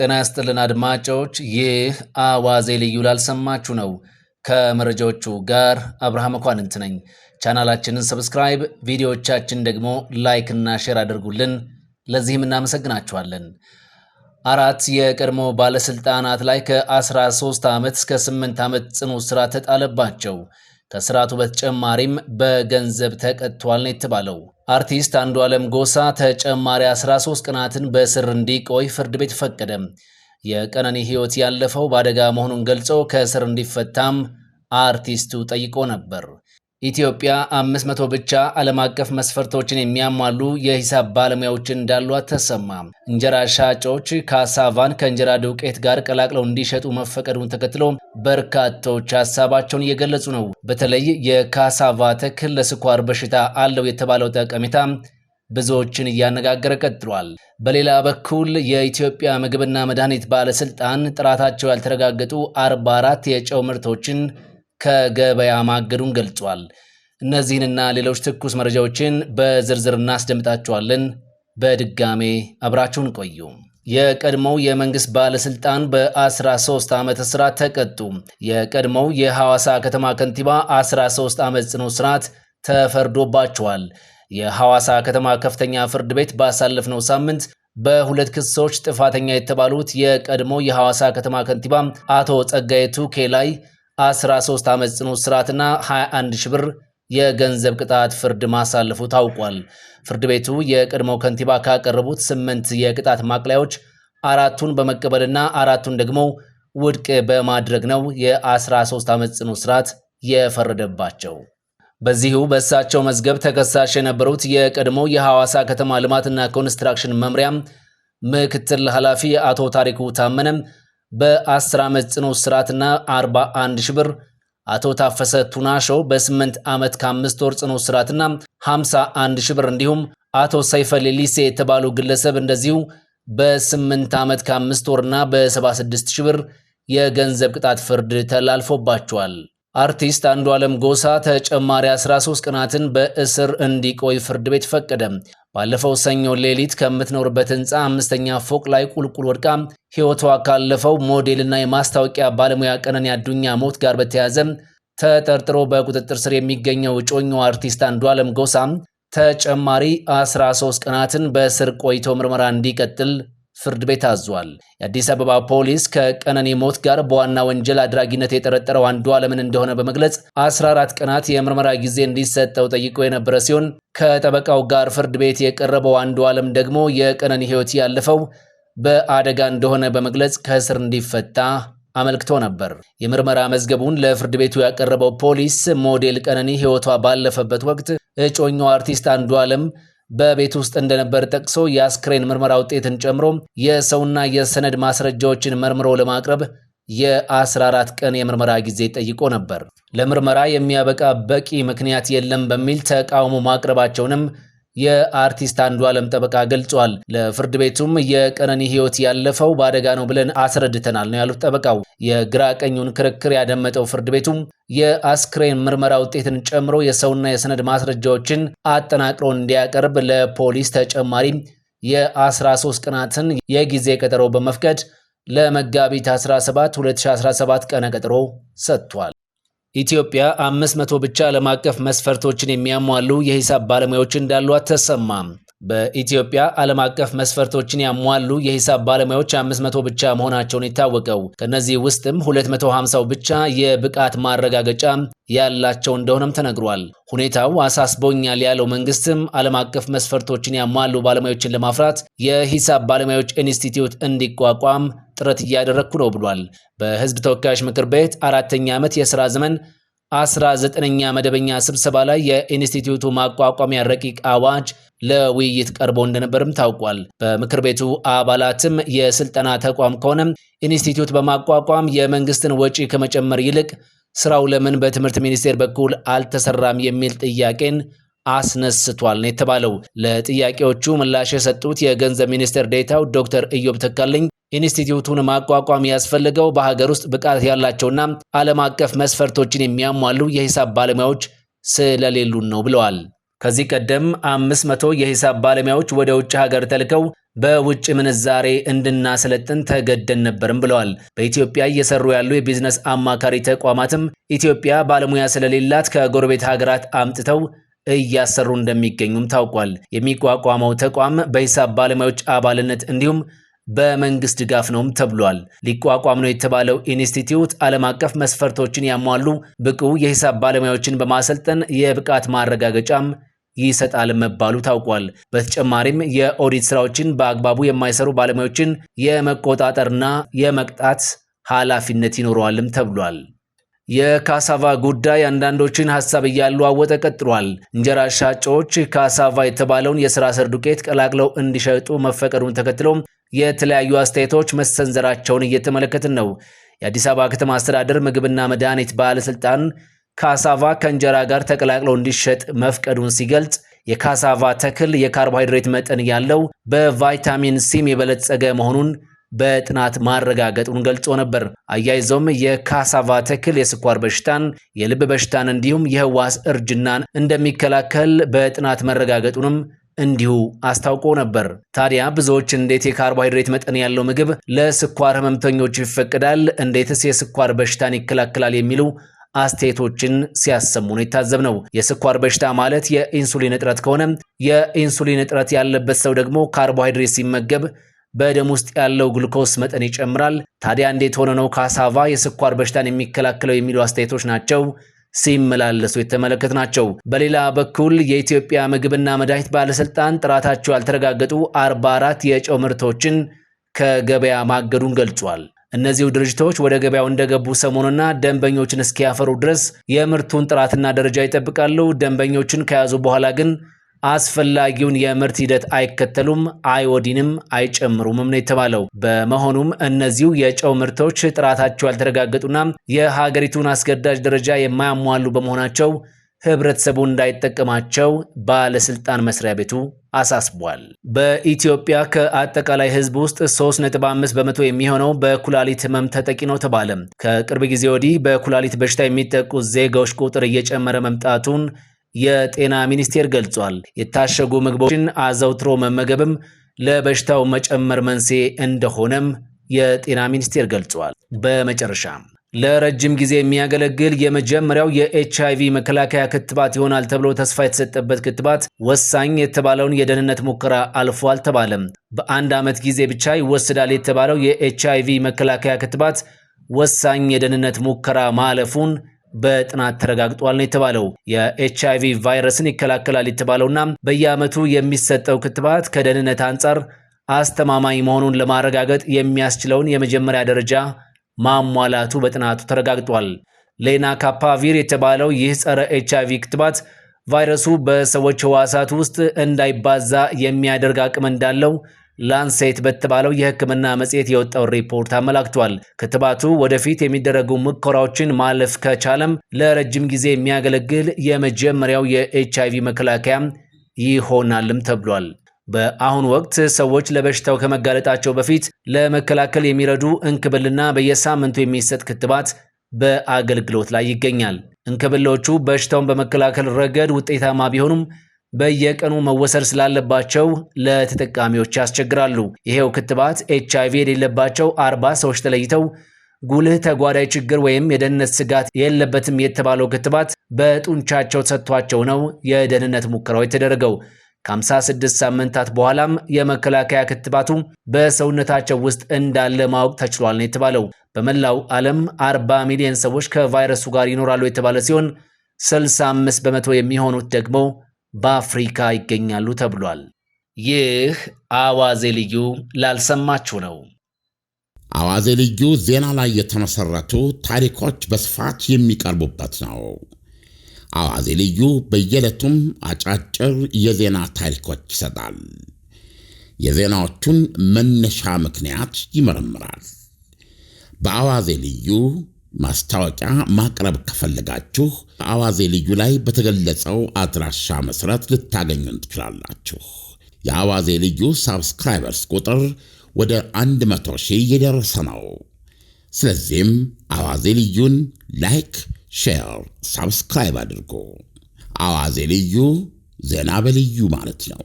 ጤና ይስጥልን አድማጮች፣ ይህ አዋዜ ልዩ ላልሰማችሁ ነው። ከመረጃዎቹ ጋር አብርሃም መኳንንት ነኝ። ቻናላችንን ሰብስክራይብ፣ ቪዲዮዎቻችን ደግሞ ላይክ እና ሼር አድርጉልን። ለዚህም እናመሰግናችኋለን። 4 የቀድሞ ባለስልጣናት ላይ ከ13 ዓመት እስከ 8 ዓመት ጽኑ እስራት ተጣለባቸው። ከስርዓቱ በተጨማሪም በገንዘብ ተቀጥቷል ነው የተባለው። አርቲስት አንዱዓለም ጎሳ ተጨማሪ 13 ቀናትን በእስር እንዲቆይ ፍርድ ቤት ፈቀደ። የቀነኒ ሕይወት ያለፈው በአደጋ መሆኑን ገልጾ ከእስር እንዲፈታም አርቲስቱ ጠይቆ ነበር። ኢትዮጵያ 500 ብቻ ዓለም አቀፍ መስፈርቶችን የሚያሟሉ የሂሳብ ባለሙያዎች እንዳሏት ተሰማ። እንጀራ ሻጮች ካሳቫን ከእንጀራ ዱቄት ጋር ቀላቅለው እንዲሸጡ መፈቀዱን ተከትሎ በርካቶች ሀሳባቸውን እየገለጹ ነው። በተለይ የካሳቫ ተክል ለስኳር በሽታ አለው የተባለው ጠቀሜታ ብዙዎችን እያነጋገረ ቀጥሏል። በሌላ በኩል የኢትዮጵያ ምግብና መድኃኒት ባለስልጣን ጥራታቸው ያልተረጋገጡ 44 የጨው ምርቶችን ከገበያ ማገዱን ገልጿል። እነዚህንና ሌሎች ትኩስ መረጃዎችን በዝርዝር እናስደምጣቸዋለን። በድጋሜ አብራችሁን ቆዩ። የቀድሞው የመንግስት ባለስልጣን በ13 ዓመት እስራት ተቀጡ። የቀድሞው የሐዋሳ ከተማ ከንቲባ 13 ዓመት ጽኑ እስራት ተፈርዶባቸዋል። የሐዋሳ ከተማ ከፍተኛ ፍርድ ቤት ባሳለፍነው ሳምንት በሁለት ክሶች ጥፋተኛ የተባሉት የቀድሞው የሐዋሳ ከተማ ከንቲባ አቶ ጸጋዬ ቱኬ ላይ 13 ዓመት ጽኑ እስራትና 21 ሺህ ብር የገንዘብ ቅጣት ፍርድ ማሳለፉ ታውቋል። ፍርድ ቤቱ የቀድሞው ከንቲባ ካቀረቡት 8 የቅጣት ማቅለያዎች 4ቱን በመቀበልና 4ቱን ደግሞ ውድቅ በማድረግ ነው የ13 ዓመት ጽኑ እስራት የፈረደባቸው። በዚሁ በእሳቸው መዝገብ ተከሳሽ የነበሩት የቀድሞው የሐዋሳ ከተማ ልማትና ኮንስትራክሽን መምሪያ ምክትል ኃላፊ አቶ ታሪኩ ታመነም በ10 ዓመት ጽኑ እስራትና 41 ሺህ ብር፣ አቶ ታፈሰ ቱናሾ በ8 ዓመት ከ5 ወር ጽኑ እስራትና 51 ሺህ ብር እንዲሁም አቶ ሰይፈ ሌሊሴ የተባሉ ግለሰብ እንደዚሁ በ8 ዓመት ከ5 ወርና በ76 ሺህ ብር የገንዘብ ቅጣት ፍርድ ተላልፎባቸዋል። አርቲስት አንዱዓለም ጎሳ ተጨማሪ 13 ቀናትን በእስር እንዲቆይ ፍርድ ቤት ፈቀደ። ባለፈው ሰኞ ሌሊት ከምትኖርበት ህንፃ 5ኛ ፎቅ ላይ ቁልቁል ወድቃ ሕይወቷ ካለፈው ሞዴልና የማስታወቂያ ባለሙያ ቀነኒ አዱኛ ሞት ጋር በተያያዘ ተጠርጥሮ በቁጥጥር ስር የሚገኘው እጮኛው አርቲስት አንዱዓለም ጎሳ ተጨማሪ 13 ቀናትን በእስር ቆይቶ ምርመራ እንዲቀጥል ፍርድ ቤት አዟል። የአዲስ አበባ ፖሊስ ከቀነኒ ሞት ጋር በዋና ወንጀል አድራጊነት የጠረጠረው አንዱዓለምን እንደሆነ በመግለጽ 14 ቀናት የምርመራ ጊዜ እንዲሰጠው ጠይቆ የነበረ ሲሆን ከጠበቃው ጋር ፍርድ ቤት የቀረበው አንዱዓለም ደግሞ የቀነኒ ሕይወት ያለፈው በአደጋ እንደሆነ በመግለጽ ከእስር እንዲፈታ አመልክቶ ነበር። የምርመራ መዝገቡን ለፍርድ ቤቱ ያቀረበው ፖሊስ ሞዴል ቀነኒ ሕይወቷ ባለፈበት ወቅት እጮኛው አርቲስት አንዱዓለም በቤት ውስጥ እንደነበር ጠቅሶ የአስክሬን ምርመራ ውጤትን ጨምሮ የሰውና የሰነድ ማስረጃዎችን መርምሮ ለማቅረብ የ14 ቀን የምርመራ ጊዜ ጠይቆ ነበር። ለምርመራ የሚያበቃ በቂ ምክንያት የለም በሚል ተቃውሞ ማቅረባቸውንም የአርቲስት አንዱዓለም ጠበቃ ገልጿል። ለፍርድ ቤቱም የቀነኒ ሕይወት ያለፈው በአደጋ ነው ብለን አስረድተናል ነው ያሉት ጠበቃው። የግራ ቀኙን ክርክር ያደመጠው ፍርድ ቤቱም የአስክሬን ምርመራ ውጤትን ጨምሮ የሰውና የሰነድ ማስረጃዎችን አጠናቅሮ እንዲያቀርብ ለፖሊስ ተጨማሪ የ13 ቀናትን የጊዜ ቀጠሮ በመፍቀድ ለመጋቢት 17 2017 ቀነ ቀጠሮ ሰጥቷል። ኢትዮጵያ 500 ብቻ ዓለም አቀፍ መስፈርቶችን የሚያሟሉ የሂሳብ ባለሙያዎች እንዳሏት ተሰማ። በኢትዮጵያ ዓለም አቀፍ መስፈርቶችን ያሟሉ የሂሳብ ባለሙያዎች 500 ብቻ መሆናቸውን የታወቀው ከነዚህ ውስጥም 250 ብቻ የብቃት ማረጋገጫ ያላቸው እንደሆነም ተነግሯል። ሁኔታው አሳስቦኛል ያለው መንግስትም ዓለም አቀፍ መስፈርቶችን ያሟሉ ባለሙያዎችን ለማፍራት የሂሳብ ባለሙያዎች ኢንስቲትዩት እንዲቋቋም ጥረት እያደረኩ ነው ብሏል። በህዝብ ተወካዮች ምክር ቤት 4ኛ ዓመት የሥራ ዘመን 19ኛ መደበኛ ስብሰባ ላይ የኢንስቲትዩቱ ማቋቋሚያ ረቂቅ አዋጅ ለውይይት ቀርቦ እንደነበርም ታውቋል። በምክር ቤቱ አባላትም የስልጠና ተቋም ከሆነ ኢንስቲትዩት በማቋቋም የመንግስትን ወጪ ከመጨመር ይልቅ ስራው ለምን በትምህርት ሚኒስቴር በኩል አልተሰራም የሚል ጥያቄን አስነስቷል ነው የተባለው። ለጥያቄዎቹ ምላሽ የሰጡት የገንዘብ ሚኒስቴር ዴኤታው ዶክተር ኢዮብ ተካልኝ ኢንስቲትዩቱን ማቋቋም ያስፈልገው በሀገር ውስጥ ብቃት ያላቸውና ዓለም አቀፍ መስፈርቶችን የሚያሟሉ የሂሳብ ባለሙያዎች ስለሌሉን ነው ብለዋል። ከዚህ ቀደም 500 የሂሳብ ባለሙያዎች ወደ ውጭ ሀገር ተልከው በውጭ ምንዛሬ እንድናሰለጥን ተገደን ነበርም ብለዋል። በኢትዮጵያ እየሰሩ ያሉ የቢዝነስ አማካሪ ተቋማትም ኢትዮጵያ ባለሙያ ስለሌላት ከጎረቤት ሀገራት አምጥተው እያሰሩ እንደሚገኙም ታውቋል። የሚቋቋመው ተቋም በሂሳብ ባለሙያዎች አባልነት እንዲሁም በመንግስት ድጋፍ ነውም ተብሏል። ሊቋቋም ነው የተባለው ኢንስቲትዩት ዓለም አቀፍ መስፈርቶችን ያሟሉ ብቁ የሂሳብ ባለሙያዎችን በማሰልጠን የብቃት ማረጋገጫም ይሰጣል መባሉ ታውቋል። በተጨማሪም የኦዲት ስራዎችን በአግባቡ የማይሰሩ ባለሙያዎችን የመቆጣጠርና የመቅጣት ኃላፊነት ይኖረዋልም ተብሏል። የካሳቫ ጉዳይ አንዳንዶችን ሐሳብ እያለዋወጠ ቀጥሏል። እንጀራ ሻጮች ካሳቫ የተባለውን የሥራ ስር ዱቄት ቀላቅለው እንዲሸጡ መፈቀዱን ተከትሎም የተለያዩ አስተያየቶች መሰንዘራቸውን እየተመለከትን ነው። የአዲስ አበባ ከተማ አስተዳደር ምግብና መድኃኒት ባለስልጣን ካሳቫ ከእንጀራ ጋር ተቀላቅለው እንዲሸጥ መፍቀዱን ሲገልጽ የካሳቫ ተክል የካርቦሃይድሬት መጠን ያለው በቫይታሚን ሲም የበለጸገ መሆኑን በጥናት ማረጋገጡን ገልጾ ነበር። አያይዞም የካሳቫ ተክል የስኳር በሽታን፣ የልብ በሽታን እንዲሁም የህዋስ እርጅናን እንደሚከላከል በጥናት መረጋገጡንም እንዲሁ አስታውቆ ነበር። ታዲያ ብዙዎች እንዴት የካርቦሃይድሬት መጠን ያለው ምግብ ለስኳር ህመምተኞች ይፈቀዳል? እንዴትስ የስኳር በሽታን ይከላከላል? የሚሉ አስተያየቶችን ሲያሰሙ ነው የታዘብነው። የስኳር በሽታ ማለት የኢንሱሊን እጥረት ከሆነ የኢንሱሊን እጥረት ያለበት ሰው ደግሞ ካርቦሃይድሬት ሲመገብ በደም ውስጥ ያለው ግሉኮስ መጠን ይጨምራል። ታዲያ እንዴት ሆነ ነው ካሳቫ የስኳር በሽታን የሚከላከለው? የሚሉ አስተያየቶች ናቸው ሲመላለሱ የተመለከትናቸው። በሌላ በኩል የኢትዮጵያ ምግብና መድኃኒት ባለስልጣን ጥራታቸው ያልተረጋገጡ 44 የጨው ምርቶችን ከገበያ ማገዱን ገልጿል። እነዚሁ ድርጅቶች ወደ ገበያው እንደገቡ ሰሞኑና ደንበኞችን እስኪያፈሩ ድረስ የምርቱን ጥራትና ደረጃ ይጠብቃሉ። ደንበኞችን ከያዙ በኋላ ግን አስፈላጊውን የምርት ሂደት አይከተሉም፣ አዮዲንም አይጨምሩምም ነው የተባለው። በመሆኑም እነዚሁ የጨው ምርቶች ጥራታቸው ያልተረጋገጡና የሀገሪቱን አስገዳጅ ደረጃ የማያሟሉ በመሆናቸው ህብረተሰቡ እንዳይጠቀማቸው ባለስልጣን መስሪያ ቤቱ አሳስቧል። በኢትዮጵያ ከአጠቃላይ ህዝብ ውስጥ 3.5 በመቶ የሚሆነው በኩላሊት ህመም ተጠቂ ነው ተባለ። ከቅርብ ጊዜ ወዲህ በኩላሊት በሽታ የሚጠቁ ዜጋዎች ቁጥር እየጨመረ መምጣቱን የጤና ሚኒስቴር ገልጿል። የታሸጉ ምግቦችን አዘውትሮ መመገብም ለበሽታው መጨመር መንስኤ እንደሆነም የጤና ሚኒስቴር ገልጿል። በመጨረሻም ለረጅም ጊዜ የሚያገለግል የመጀመሪያው የኤችአይቪ መከላከያ ክትባት ይሆናል ተብሎ ተስፋ የተሰጠበት ክትባት ወሳኝ የተባለውን የደህንነት ሙከራ አልፏል ተባለ። በአንድ ዓመት ጊዜ ብቻ ይወሰዳል የተባለው የኤችአይቪ መከላከያ ክትባት ወሳኝ የደህንነት ሙከራ ማለፉን በጥናት ተረጋግጧል ነው የተባለው። የኤችአይቪ ቫይረስን ይከላከላል የተባለውና በየዓመቱ የሚሰጠው ክትባት ከደህንነት አንጻር አስተማማኝ መሆኑን ለማረጋገጥ የሚያስችለውን የመጀመሪያ ደረጃ ማሟላቱ በጥናቱ ተረጋግጧል። ሌናካፓቪር የተባለው ይህ ጸረ ኤችአይቪ ክትባት ቫይረሱ በሰዎች ህዋሳት ውስጥ እንዳይባዛ የሚያደርግ አቅም እንዳለው ላንሴት በተባለው የሕክምና መጽሔት የወጣው ሪፖርት አመላክቷል። ክትባቱ ወደፊት የሚደረጉ ሙከራዎችን ማለፍ ከቻለም ለረጅም ጊዜ የሚያገለግል የመጀመሪያው የኤችአይቪ መከላከያ ይሆናልም ተብሏል። በአሁኑ ወቅት ሰዎች ለበሽታው ከመጋለጣቸው በፊት ለመከላከል የሚረዱ እንክብልና በየሳምንቱ የሚሰጥ ክትባት በአገልግሎት ላይ ይገኛል። እንክብሎቹ በሽታውን በመከላከል ረገድ ውጤታማ ቢሆኑም በየቀኑ መወሰድ ስላለባቸው ለተጠቃሚዎች ያስቸግራሉ። ይሄው ክትባት ኤችአይቪ የሌለባቸው 40 ሰዎች ተለይተው ጉልህ ተጓዳኝ ችግር ወይም የደህንነት ስጋት የለበትም የተባለው ክትባት በጡንቻቸው ተሰጥቷቸው ነው የደህንነት ሙከራው የተደረገው። ከ56 ሳምንታት በኋላም የመከላከያ ክትባቱ በሰውነታቸው ውስጥ እንዳለ ማወቅ ተችሏል ነው የተባለው። በመላው ዓለም 40 ሚሊዮን ሰዎች ከቫይረሱ ጋር ይኖራሉ የተባለ ሲሆን 65 በመቶ የሚሆኑት ደግሞ በአፍሪካ ይገኛሉ ተብሏል። ይህ አዋዜ ልዩ ላልሰማችሁ ነው። አዋዜ ልዩ ዜና ላይ የተመሰረቱ ታሪኮች በስፋት የሚቀርቡበት ነው። አዋዜ ልዩ በየዕለቱም አጫጭር የዜና ታሪኮች ይሰጣል። የዜናዎቹን መነሻ ምክንያት ይመረምራል። በአዋዜ ልዩ ማስታወቂያ ማቅረብ ከፈለጋችሁ አዋዜ ልዩ ላይ በተገለጸው አድራሻ መሠረት ልታገኙን ትችላላችሁ። የአዋዜ ልዩ ሳብስክራይበርስ ቁጥር ወደ 100,000 እየደረሰ ነው። ስለዚህም አዋዜ ልዩን ላይክ፣ ሼር፣ ሳብስክራይብ አድርጎ አዋዜ ልዩ ዜና በልዩ ማለት ነው።